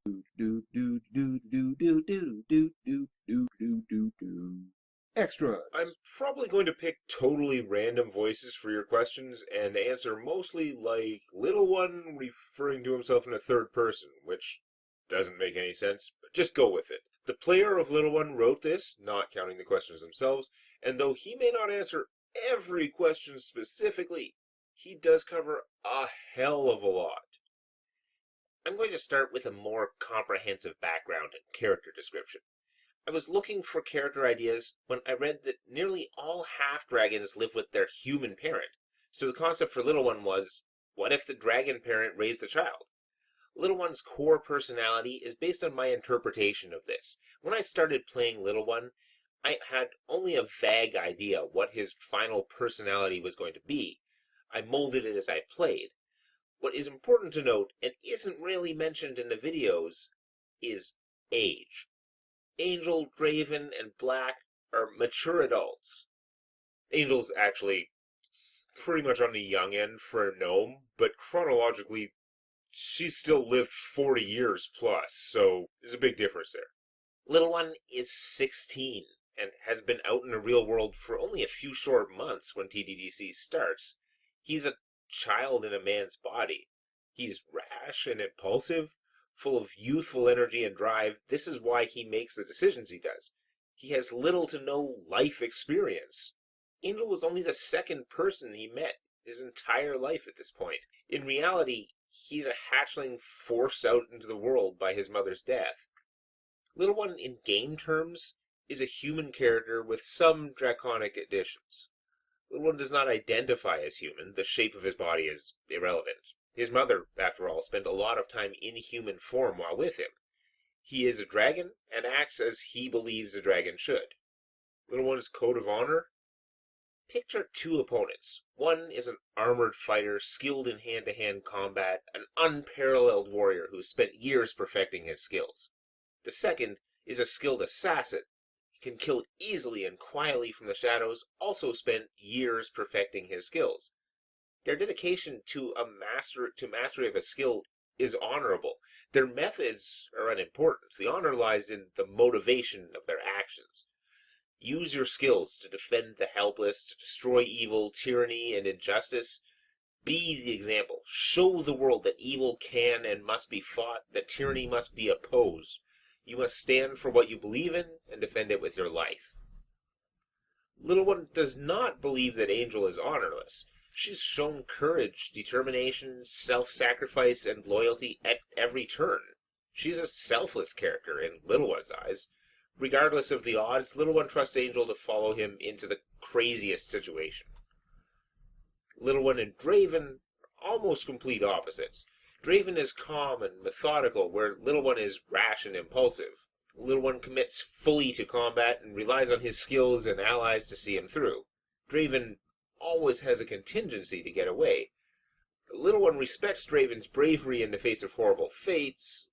do do do do do do do do do do do. Extra. I'm probably going to pick totally random voices for your questions and answer mostly like LittleOne referring to himself in a third person, which doesn't make any sense, but just go with it. The player of LittleOne wrote this, not counting the questions themselves, and though he may not answer every question specifically, he does cover a hell of a lot. I'm going to start with a more comprehensive background and character description. I was looking for character ideas when I read that nearly all half-dragons live with their human parent, so the concept for LittleOne was, what if the dragon parent raised the child? LittleOne's core personality is based on my interpretation of this. When I started playing LittleOne, I had only a vague idea what his final personality was going to be. I molded it as I played. What is important to note, and isn't really mentioned in the videos, is age. Angel, Draven, and Black are mature adults. Angel's actually pretty much on the young end for a gnome, but chronologically, she's still lived 40 years plus, so there's a big difference there. LittleOne is 16 and has been out in the real world for only a few short months when TDDC starts. He's a child in a man's body. He's rash and impulsive, full of youthful energy and drive. This is why he makes the decisions he does. He has little to no life experience. Angel was only the second person he met his entire life at this point. In reality, he's a hatchling forced out into the world by his mother's death. LittleOne, in game terms, is a human character with some draconic additions. LittleOne does not identify as human. The shape of his body is irrelevant. His mother, after all, spent a lot of time in human form while with him. He is a dragon and acts as he believes a dragon should. LittleOne's code of honor? Picture two opponents. One is an armored fighter, skilled in hand-to-hand combat, an unparalleled warrior who spent years perfecting his skills. The second is a skilled assassin. He can kill easily and quietly from the shadows, also spent years perfecting his skills. Their dedication to mastery of a skill is honorable. Their methods are unimportant. The honor lies in the motivation of their actions. Use your skills to defend the helpless, to destroy evil, tyranny, and injustice. Be the example. Show the world that evil can and must be fought, that tyranny must be opposed. You must stand for what you believe in and defend it with your life. LittleOne does not believe that Angel is honorless. She's shown courage, determination, self-sacrifice, and loyalty at every turn. She's a selfless character in LittleOne's eyes. Regardless of the odds, LittleOne trusts Angel to follow him into the craziest situation. LittleOne and Draven are almost complete opposites. Draven is calm and methodical, where LittleOne is rash and impulsive. LittleOne commits fully to combat and relies on his skills and allies to see him through. Draven always has a contingency to get away. LittleOne respects Draven's bravery in the face of horrible fates,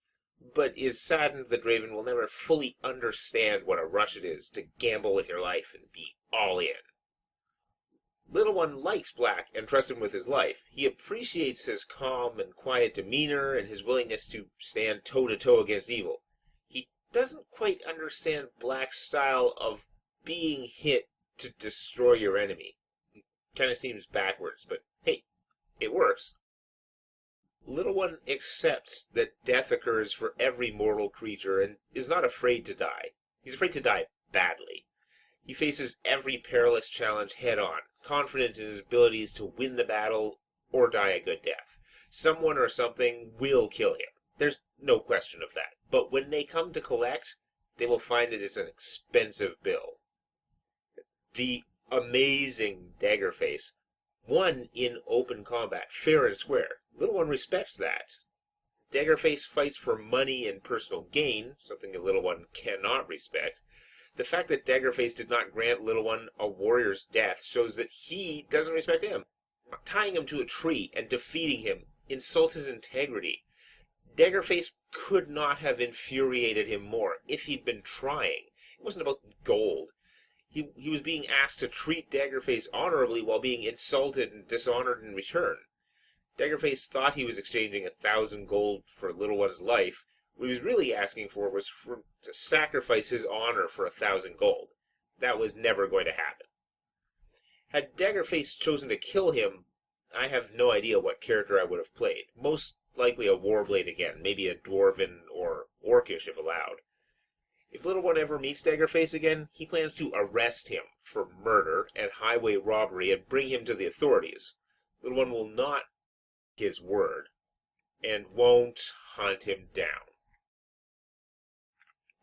but is saddened that Draven will never fully understand what a rush it is to gamble with your life and be all in. LittleOne likes Black and trusts him with his life. He appreciates his calm and quiet demeanor and his willingness to stand toe-to-toe against evil. He doesn't quite understand Black's style of being hit to destroy your enemy. It kind of seems backwards, but hey, it works. LittleOne accepts that death occurs for every mortal creature and is not afraid to die. He's afraid to die badly. He faces every perilous challenge head-on, confident in his abilities to win the battle or die a good death. Someone or something will kill him. There's no question of that. But when they come to collect, they will find it is an expensive bill. The amazing Daggerface won in open combat, fair and square. LittleOne respects that. Daggerface fights for money and personal gain, something that LittleOne cannot respect. The fact that Daggerface did not grant LittleOne a warrior's death shows that he doesn't respect him. Tying him to a tree and defeating him insults his integrity. Daggerface could not have infuriated him more if he'd been trying. It wasn't about gold. He was being asked to treat Daggerface honorably while being insulted and dishonored in return. Daggerface thought he was exchanging 1,000 gold for LittleOne's life, What he was really asking for was to sacrifice his honor for 1,000 gold. That was never going to happen. Had Daggerface chosen to kill him, I have no idea what character I would have played. Most likely a Warblade again, maybe a Dwarven or Orcish if allowed. If LittleOne ever meets Daggerface again, he plans to arrest him for murder and highway robbery and bring him to the authorities. LittleOne will not take his word and won't hunt him down.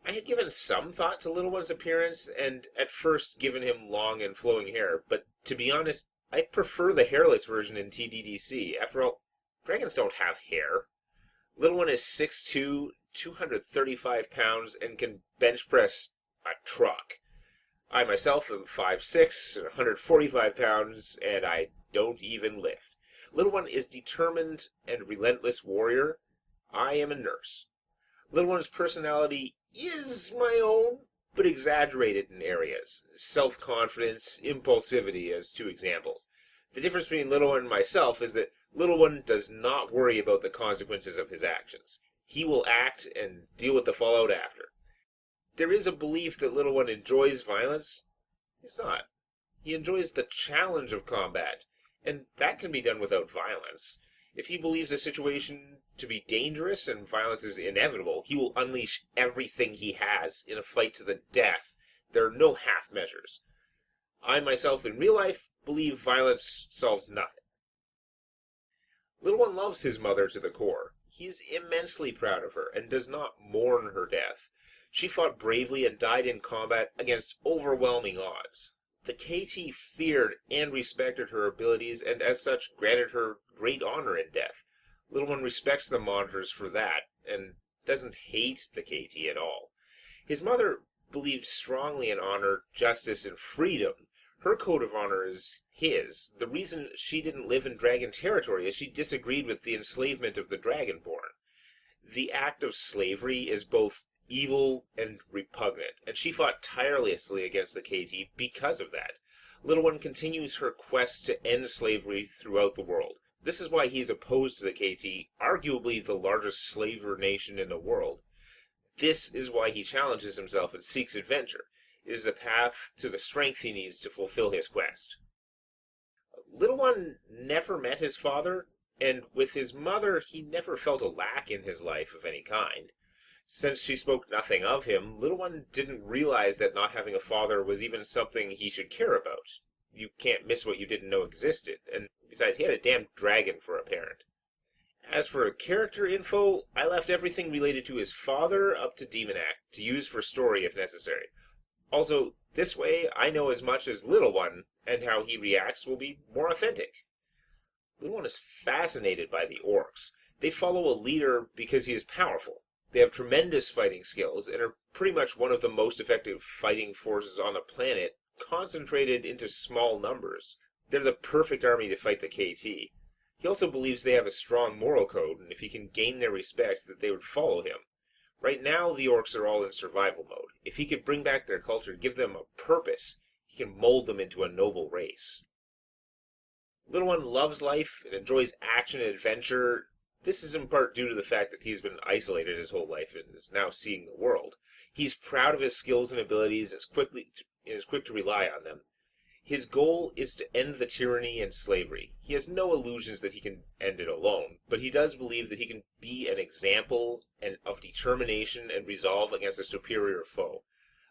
I had given some thought to LittleOne's appearance, and at first given him long and flowing hair, but to be honest, I prefer the hairless version in TDDC. After all, dragons don't have hair. LittleOne is 6'2", 235 pounds, and can bench press a truck. I myself am 5'6", 145 pounds, and I don't even lift. LittleOne is determined and relentless warrior. I am a nurse. LittleOne's personality is my own, but exaggerated in areas. Self-confidence, impulsivity as two examples. The difference between LittleOne and myself is that LittleOne does not worry about the consequences of his actions. He will act and deal with the fallout after. There is a belief that LittleOne enjoys violence. It's not. He enjoys the challenge of combat, and that can be done without violence. If he believes a situation to be dangerous and violence is inevitable, he will unleash everything he has in a fight to the death. There are no half measures. I myself, in real life, believe violence solves nothing. LittleOne loves his mother to the core. He is immensely proud of her and does not mourn her death. She fought bravely and died in combat against overwhelming odds. The KT feared and respected her abilities, and as such granted her great honor in death. LittleOne respects the monitors for that, and doesn't hate the KT at all. His mother believed strongly in honor, justice, and freedom. Her code of honor is his. The reason she didn't live in dragon territory is she disagreed with the enslavement of the dragonborn. The act of slavery is both evil and repugnant, and she fought tirelessly against the KT because of that. LittleOne continues her quest to end slavery throughout the world. This is why he is opposed to the KT, arguably the largest slaver nation in the world. This is why he challenges himself and seeks adventure. It is the path to the strength he needs to fulfill his quest. LittleOne never met his father, and with his mother he never felt a lack in his life of any kind. Since she spoke nothing of him, LittleOne didn't realize that not having a father was even something he should care about. You can't miss what you didn't know existed, and besides, he had a damn dragon for a parent. As for character info, I left everything related to his father up to Demonac, to use for story if necessary. Also, this way I know as much as LittleOne, and how he reacts will be more authentic. LittleOne is fascinated by the orcs. They follow a leader because he is powerful. They have tremendous fighting skills, and are pretty much one of the most effective fighting forces on the planet, concentrated into small numbers. They're the perfect army to fight the KT. He also believes they have a strong moral code, and if he can gain their respect, that they would follow him. Right now, the orcs are all in survival mode. If he could bring back their culture, give them a purpose, he can mold them into a noble race. LittleOne loves life and enjoys action and adventure. This is in part due to the fact that he's been isolated his whole life and is now seeing the world. He's proud of his skills and abilities and is quick to rely on them. His goal is to end the tyranny and slavery. He has no illusions that he can end it alone, but he does believe that he can be an example of determination and resolve against a superior foe.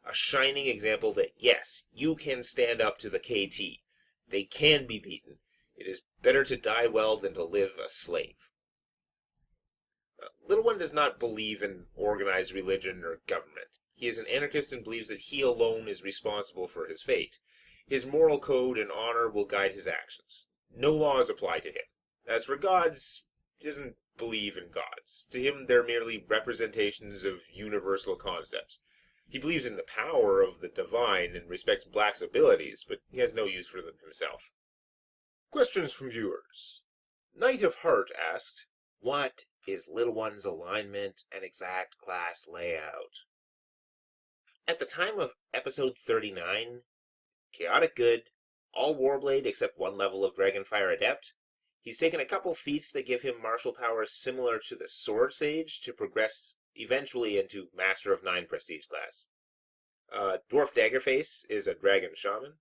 A shining example that, yes, you can stand up to the KT. They can be beaten. It is better to die well than to live a slave. LittleOne does not believe in organized religion or government. He is an anarchist and believes that he alone is responsible for his fate. His moral code and honor will guide his actions. No laws apply to him. As for gods, he doesn't believe in gods. To him, they're merely representations of universal concepts. He believes in the power of the divine and respects Black's abilities, but he has no use for them himself. Questions from viewers. Knight of Heart asked, "What is LittleOne's alignment and exact class layout?" At the time of episode 39, Chaotic Good, all Warblade except one level of Dragonfire Adept. He's taken a couple feats that give him martial powers similar to the Sword Sage to progress eventually into Master of 9 prestige class. Dwarf Daggerface is a dragon shaman,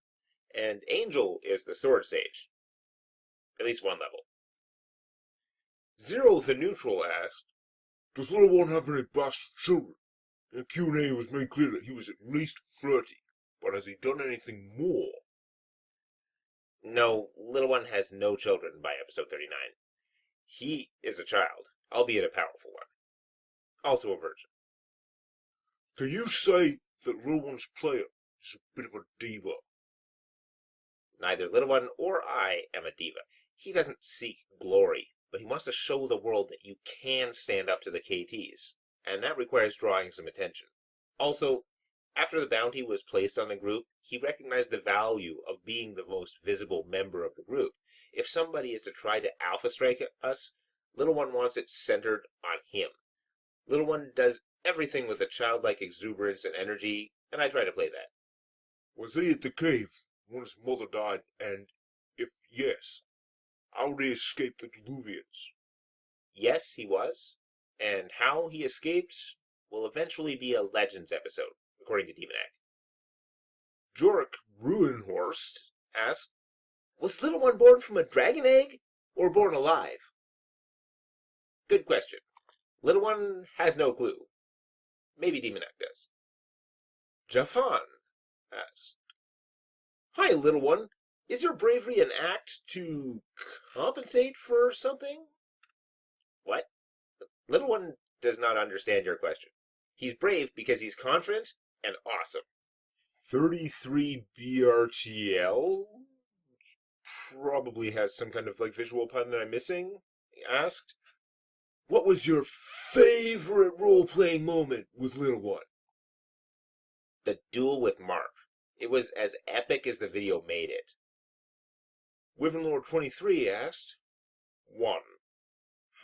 and Angel is the sword sage. At least one level. Zero the Neutral asked, Does LittleOne have any bastard children? In the Q&A, it was made clear that he was at least flirty, but has he done anything more? No, LittleOne has no children by episode 39. He is a child, albeit a powerful one. Also a virgin. Can you say that LittleOne's player is a bit of a diva? Neither LittleOne or I am a diva. He doesn't seek glory, but he wants to show the world that you can stand up to the KTs, and that requires drawing some attention. Also, after the bounty was placed on the group, he recognized the value of being the most visible member of the group. If somebody is to try to alpha strike us, LittleOne wants it centered on him. LittleOne does everything with a childlike exuberance and energy, and I try to play that. Was he at the cave when his mother died, and if yes, how did he escape the Diluvians? Yes, he was, and how he escaped will eventually be a Legends episode, according to Demonac. Jork Ruinhorst asked, was LittleOne born from a dragon egg, or born alive? Good question. LittleOne has no clue. Maybe Demonac does. Jafan asked, hi, LittleOne. Is your bravery an act to compensate for something? What? LittleOne does not understand your question. He's brave because he's confident and awesome. 33 BRTL? Probably has some kind of visual pun that I'm missing. Asked, what was your favorite role-playing moment with LittleOne? The duel with Marv. It was as epic as the video made it. Wyvernlord23 asked, 1.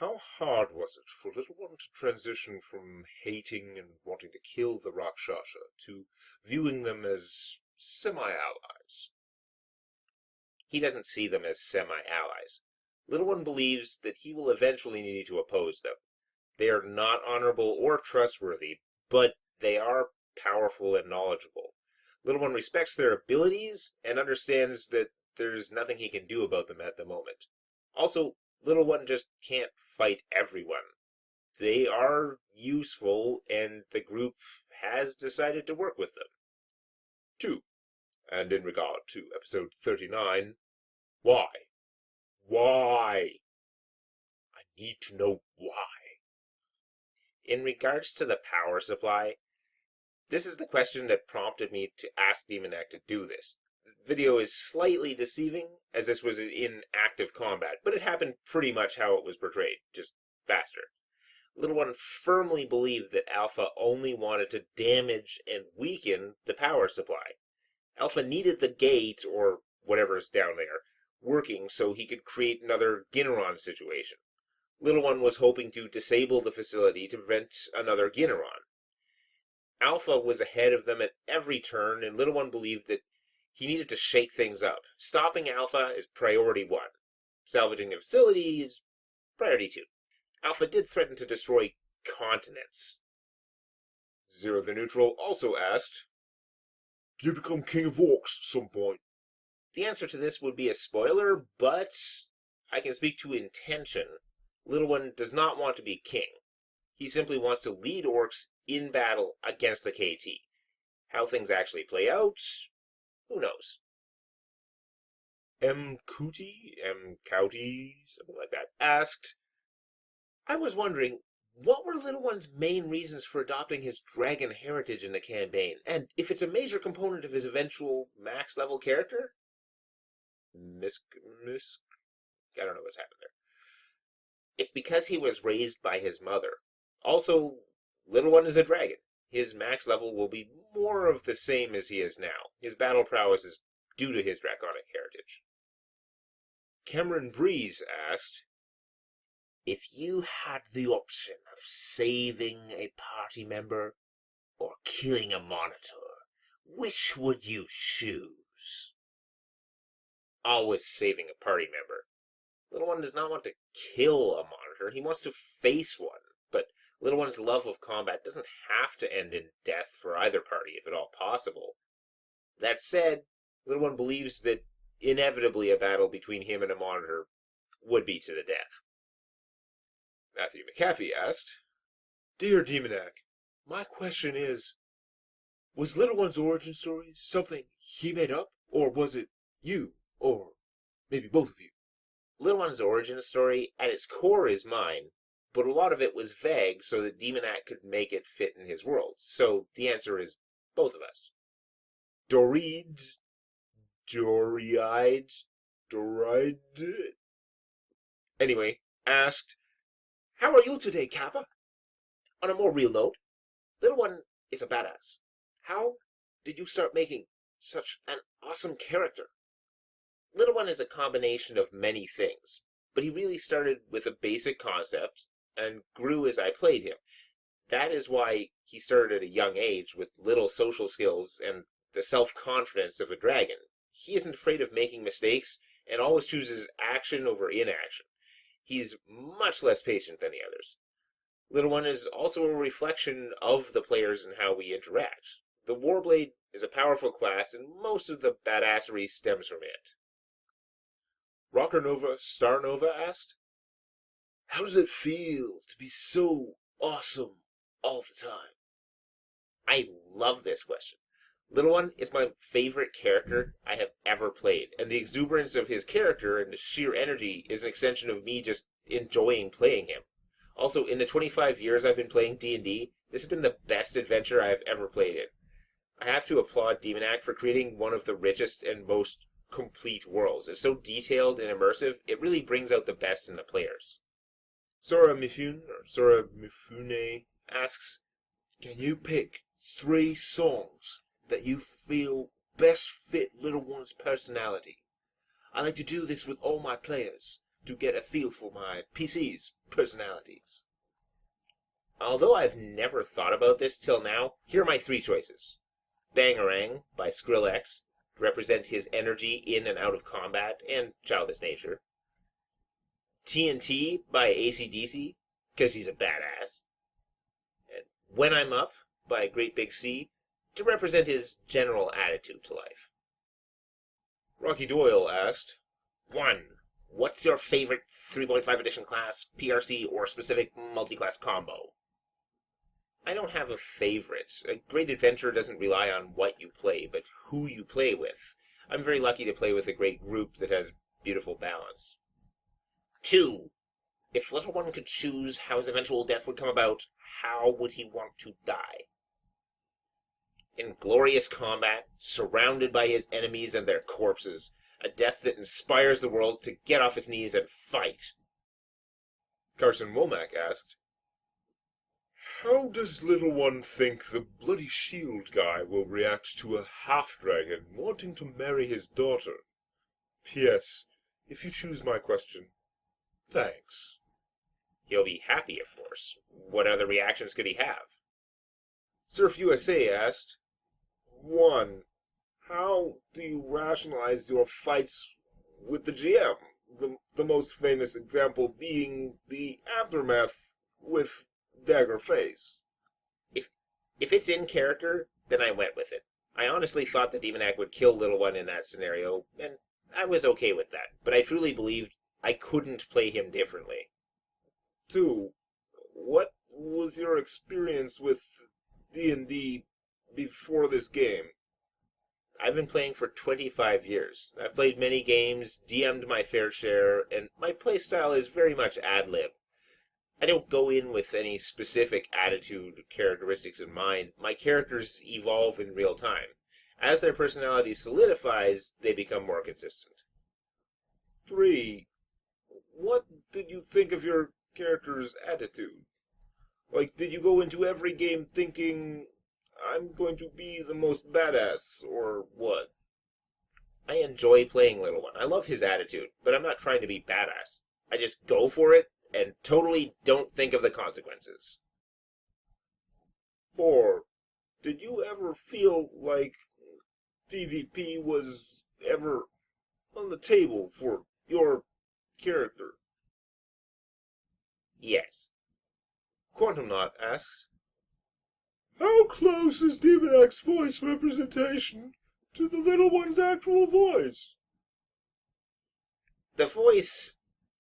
How hard was it for LittleOne to transition from hating and wanting to kill the Rakshasa to viewing them as semi-allies? He doesn't see them as semi-allies. LittleOne believes that he will eventually need to oppose them. They are not honorable or trustworthy, but they are powerful and knowledgeable. LittleOne respects their abilities and understands that there's nothing he can do about them at the moment. Also, LittleOne just can't fight everyone. They are useful, and the group has decided to work with them. 2. And in regard to episode 39, why? Why? I need to know why. In regards to the power supply, this is the question that prompted me to ask Demonac to do this. The video is slightly deceiving, as this was in active combat, but it happened pretty much how it was portrayed, just faster. LittleOne firmly believed that Alpha only wanted to damage and weaken the power supply. Alpha needed the gate, or whatever's down there, working so he could create another Ginneron situation. LittleOne was hoping to disable the facility to prevent another Ginneron. Alpha was ahead of them at every turn, and LittleOne believed that he needed to shake things up. Stopping Alpha is priority 1. Salvaging the facility is priority 2. Alpha did threaten to destroy continents. Zero the Neutral also asked, Do you become King of Orcs at some point? The answer to this would be a spoiler, but I can speak to intention. LittleOne does not want to be king. He simply wants to lead orcs in battle against the KT. How things actually play out, who knows? M. Couty, something like that, asked, I was wondering, what were LittleOne's main reasons for adopting his dragon heritage in the campaign, and if it's a major component of his eventual max level character? I don't know what's happened there. It's because he was raised by his mother. Also, LittleOne is a dragon. His max level will be more of the same as he is now. His battle prowess is due to his draconic heritage. Cameron Breeze asked, if you had the option of saving a party member or killing a monitor, which would you choose? Always saving a party member. LittleOne does not want to kill a monitor. He wants to face one. But Little One's love of combat doesn't have to end in death for either party, if at all possible. That said, Little One believes that inevitably a battle between him and a monitor would be to the death. Matthew McAfee asked, Dear Demonac, my question is, was Little One's origin story something he made up, or was it you, or maybe both of you? Little One's origin story, at its core, is mine, but a lot of it was vague so that Demonac could make it fit in his world. So the answer is both of us. Doride, Anyway, asked, How are you today, Kappa? On a more real note, Little One is a badass. How did you start making such an awesome character? Little One is a combination of many things, but he really started with a basic concept and grew as I played him. That is why he started at a young age with little social skills and the self-confidence of a dragon. He isn't afraid of making mistakes and always chooses action over inaction. He's much less patient than the others. Little One is also a reflection of the players and how we interact. The Warblade is a powerful class, and most of the badassery stems from it. Rocker Nova Star Nova asked, How does it feel to be so awesome all the time? I love this question. Little One is my favorite character I have ever played, and the exuberance of his character and the sheer energy is an extension of me just enjoying playing him. Also, in the 25 years I've been playing D&D, this has been the best adventure I have ever played in. I have to applaud Demonac for creating one of the richest and most complete worlds. It's so detailed and immersive, it really brings out the best in the players. Sora Mifune asks, Can you pick 3 songs that you feel best fit Little One's personality? I like to do this with all my players to get a feel for my PC's personalities. Although I've never thought about this till now, here are my 3 choices. Bangarang by Skrillex, to represent his energy in and out of combat and childish nature. TNT by AC/DC, because he's a badass. And When I'm Up by Great Big C, to represent his general attitude to life. Rocky Doyle asked, 1. What's your favorite 3.5 edition class, PRC, or specific multi-class combo? I don't have a favorite. A great adventure doesn't rely on what you play, but who you play with. I'm very lucky to play with a great group that has beautiful balance. 2. If Little One could choose how his eventual death would come about, how would he want to die? In glorious combat, surrounded by his enemies and their corpses, a death that inspires the world to get off its knees and fight. Carson Womack asked, How does Little One think the Bloody Shield guy will react to a half-dragon wanting to marry his daughter? P.S. If you choose my question, thanks. He'll be happy, of course. What other reactions could he have? Surf USA asked, 1. How do you rationalize your fights with the GM? The most famous example being the Aftermath with Dagger Face. If it's in character, then I went with it. I honestly thought that Demonac would kill Little One in that scenario, and I was okay with that. But I truly believed I couldn't play him differently. 2. What was your experience with D&D before this game? I've been playing for 25 years. I've played many games, DM'd my fair share, and my playstyle is very much ad-lib. I don't go in with any specific attitude or characteristics in mind. My characters evolve in real time. As their personality solidifies, they become more consistent. 3. What did you think of your character's attitude? Like, did you go into every game thinking, I'm going to be the most badass, or what? I enjoy playing Little One. I love his attitude, but I'm not trying to be badass. I just go for it and totally don't think of the consequences. 4. Did you ever feel like PvP was ever on the table for your character? Yes. Quantumnaut asks, how close is Demonac's voice representation to the little one's actual voice? the voice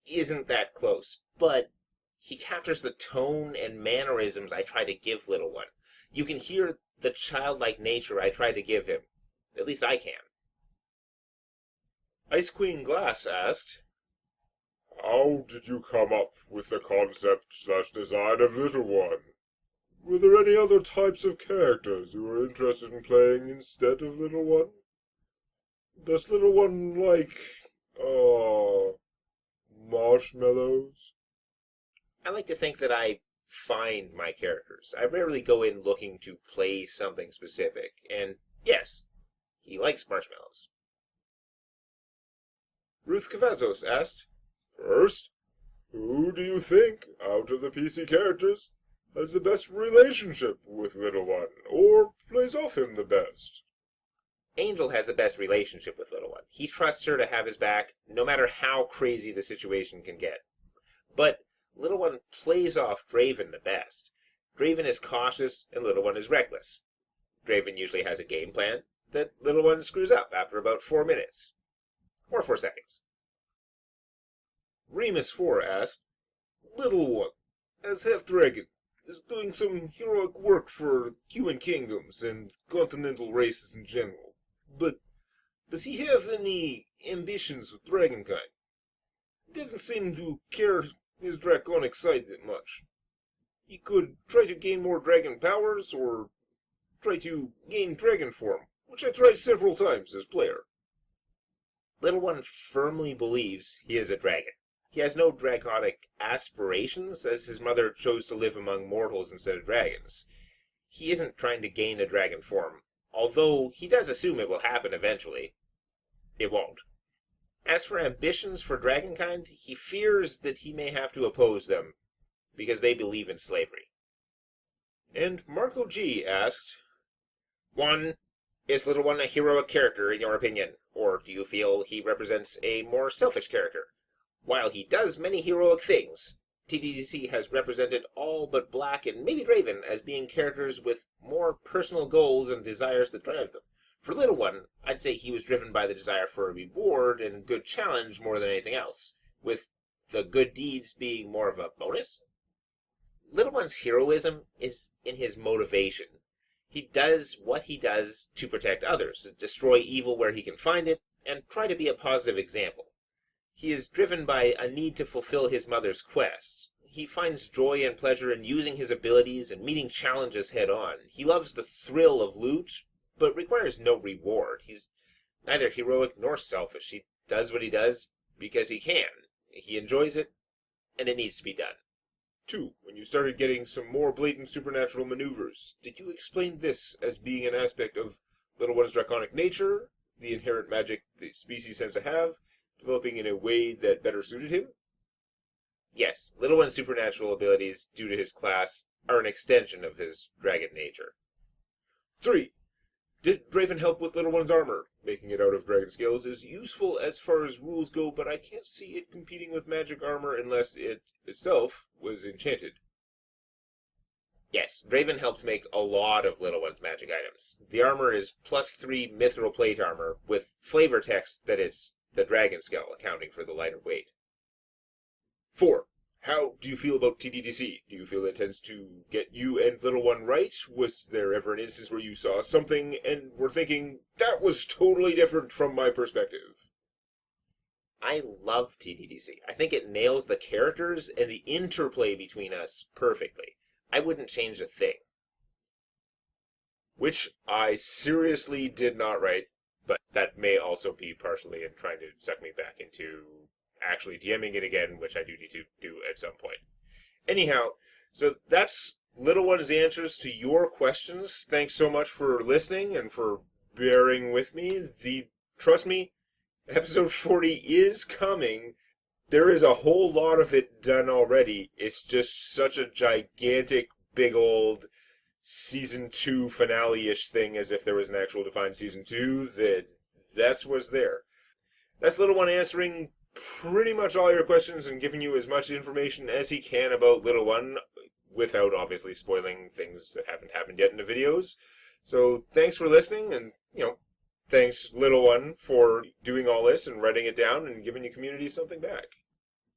isn't that close, but he captures the tone and mannerisms I try to give Little One. You can hear the childlike nature I try to give him. At least I can. Ice Queen Glass asked, how did you come up with the concept/design of Little One? Were there any other types of characters you were interested in playing instead of Little One? Does Little One like, marshmallows? I like to think that I find my characters. I rarely go in looking to play something specific, and yes, he likes marshmallows. Ruth Cavazos asked, first, who do you think, out of the PC characters, has the best relationship with Little One, or plays off him the best? Angel has the best relationship with Little One. He trusts her to have his back, no matter how crazy the situation can get. But Little One plays off Draven the best. Draven is cautious, and Little One is reckless. Draven usually has a game plan that Little One screws up after about 4 minutes. Or 4 seconds. Remus4 asked, Little One, as half-dragon, is doing some heroic work for human kingdoms and continental races in general. But does he have any ambitions with dragonkind? He doesn't seem to care his draconic side that much. He could try to gain more dragon powers, or try to gain dragon form, which I tried several times as player. Little One firmly believes he is a dragon. He has no draconic aspirations, as his mother chose to live among mortals instead of dragons. He isn't trying to gain a dragon form, although he does assume it will happen eventually. It won't. As for ambitions for dragonkind, he fears that he may have to oppose them, because they believe in slavery. And Marco G asked, 1. Is Little One a heroic character in your opinion, or do you feel he represents a more selfish character? While he does many heroic things, TDDC has represented all but Black and maybe Draven as being characters with more personal goals and desires that drive them. For Little One, I'd say he was driven by the desire for a reward and good challenge more than anything else, with the good deeds being more of a bonus. Little One's heroism is in his motivation. He does what he does to protect others, destroy evil where he can find it, and try to be a positive example. He is driven by a need to fulfill his mother's quest. He finds joy and pleasure in using his abilities and meeting challenges head-on. He loves the thrill of loot, but requires no reward. He's neither heroic nor selfish. He does what he does because he can. He enjoys it, and it needs to be done. 2. When you started getting some more blatant supernatural maneuvers, did you explain this as being an aspect of Little One's draconic nature, the inherent magic the species tends to have, developing in a way that better suited him? Yes, Little One's supernatural abilities, due to his class, are an extension of his dragon nature. 3. Did Draven help with Little One's armor? Making it out of dragon scales is useful as far as rules go, but I can't see it competing with magic armor unless it itself was enchanted. Yes, Draven helped make a lot of Little One's magic items. The armor is +3 mithril plate armor, with flavor text that it's the dragon skull, accounting for the lighter weight. 4. How do you feel about TDDC? Do you feel it tends to get you and Little One right? Was there ever an instance where you saw something and were thinking, that was totally different from my perspective? I love TDDC. I think it nails the characters and the interplay between us perfectly. I wouldn't change a thing. Which I seriously did not write, but that may also be partially in trying to suck me back into actually DMing it again, which I do need to do at some point. Anyhow, so that's Little One's answers to your questions. Thanks so much for listening and for bearing with me. Trust me, episode 40 is coming. There is a whole lot of it done already. It's just such a gigantic, big old season 2 finale-ish thing, as if there was an actual defined season 2, that's what's there. That's Little One answering pretty much all your questions and giving you as much information as he can about Little One. without obviously spoiling things that haven't happened yet in the videos. So thanks for listening, and, thanks, LittleOne, for doing all this and writing it down and giving your community something back.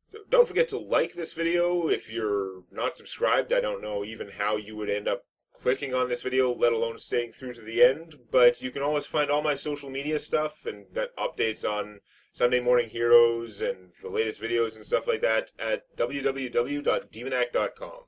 So don't forget to like this video. If you're not subscribed, I don't know even how you would end up clicking on this video, let alone staying through to the end. But you can always find all my social media stuff and got updates on Sunday Morning Heroes and the latest videos and stuff like that at www.demonac.com.